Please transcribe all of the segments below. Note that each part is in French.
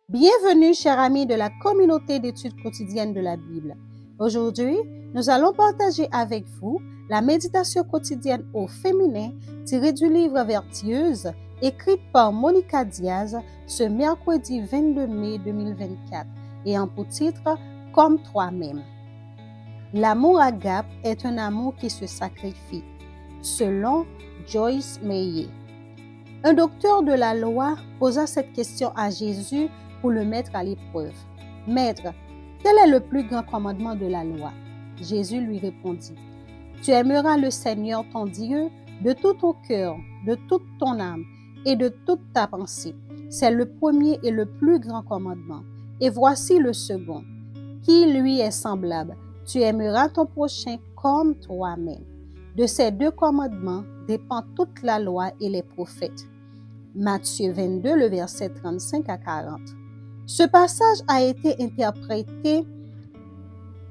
Bienvenue, chers amis de la communauté d'études quotidiennes de la Bible. Aujourd'hui, nous allons partager avec vous la méditation quotidienne au féminin tirée du livre Vertueuse, écrite par Monica Diaz ce mercredi 22 mai 2024 et en pour titre « Comme toi-même ». L'amour agape est un amour qui se sacrifie, selon Joyce Meyer. Un docteur de la loi posa cette question à Jésus pour le mettre à l'épreuve. « Maître, quel est le plus grand commandement de la loi ?» Jésus lui répondit, « Tu aimeras le Seigneur ton Dieu de tout ton cœur, de toute ton âme et de toute ta pensée. C'est le premier et le plus grand commandement. Et voici le second, qui lui est semblable. Tu aimeras ton prochain comme toi-même. » De ces deux commandements dépend toute la loi et les prophètes. Matthieu 22, le verset 35 à 40. Ce passage a été interprété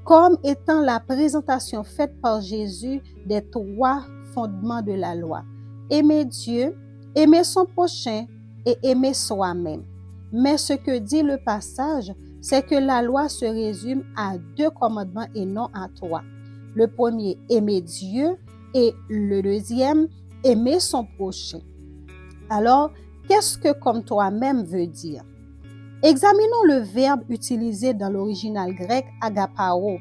comme étant la présentation faite par Jésus des trois fondements de la loi. Aimer Dieu, aimer son prochain et aimer soi-même. Mais ce que dit le passage, c'est que la loi se résume à deux commandements et non à trois. Le premier, aimer Dieu, et le deuxième, aimer son prochain. Alors, qu'est-ce que comme toi-même veut dire? Examinons le verbe utilisé dans l'original grec agapao.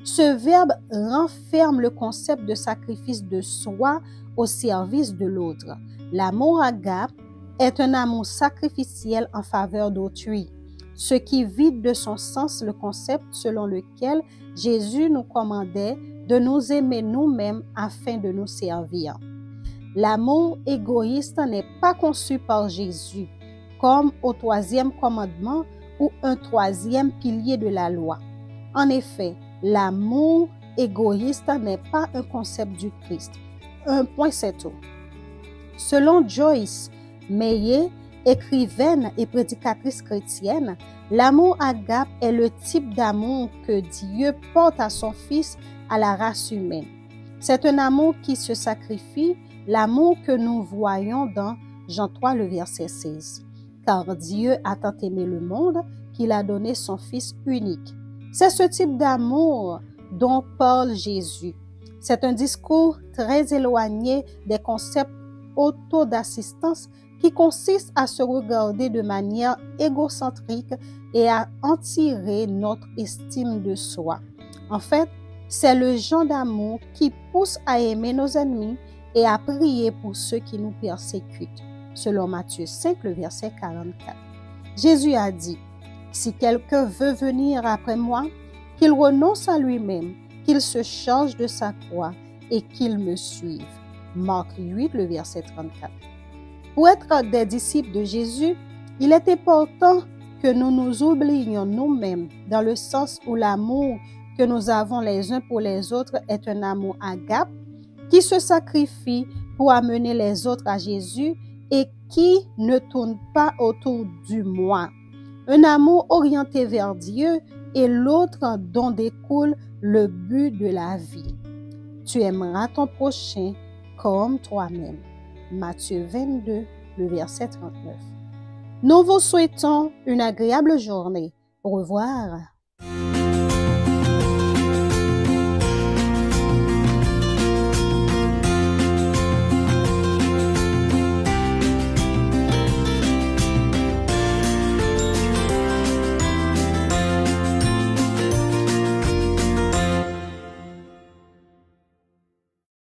Ce verbe renferme le concept de sacrifice de soi au service de l'autre. L'amour agape est un amour sacrificiel en faveur d'autrui, ce qui vide de son sens le concept selon lequel Jésus nous commandait de nous aimer nous-mêmes afin de nous servir. L'amour égoïste n'est pas conçu par Jésus comme au troisième commandement ou un troisième pilier de la loi. En effet, l'amour égoïste n'est pas un concept du Christ. Un point, c'est tout. Selon Joyce Meyer, écrivaine et prédicatrice chrétienne, l'amour agape est le type d'amour que Dieu porte à son Fils à la race humaine. C'est un amour qui se sacrifie, l'amour que nous voyons dans Jean 3, le verset 16. Car Dieu a tant aimé le monde qu'il a donné son Fils unique. C'est ce type d'amour dont parle Jésus. C'est un discours très éloigné des concepts autod'assistance qui consiste à se regarder de manière égocentrique et à en tirer notre estime de soi. En fait, c'est le genre d'amour qui pousse à aimer nos ennemis et à prier pour ceux qui nous persécutent, selon Matthieu 5, le verset 44. Jésus a dit, « Si quelqu'un veut venir après moi, qu'il renonce à lui-même, qu'il se charge de sa croix et qu'il me suive. » Marc 8, le verset 34. Pour être des disciples de Jésus, il est important que nous nous oublions nous-mêmes dans le sens où l'amour que nous avons les uns pour les autres est un amour agape qui se sacrifie pour amener les autres à Jésus et qui ne tourne pas autour du moi. Un amour orienté vers Dieu et l'autre dont découle le but de la vie. Tu aimeras ton prochain comme toi-même. Matthieu 22, le verset 39. Nous vous souhaitons une agréable journée. Au revoir.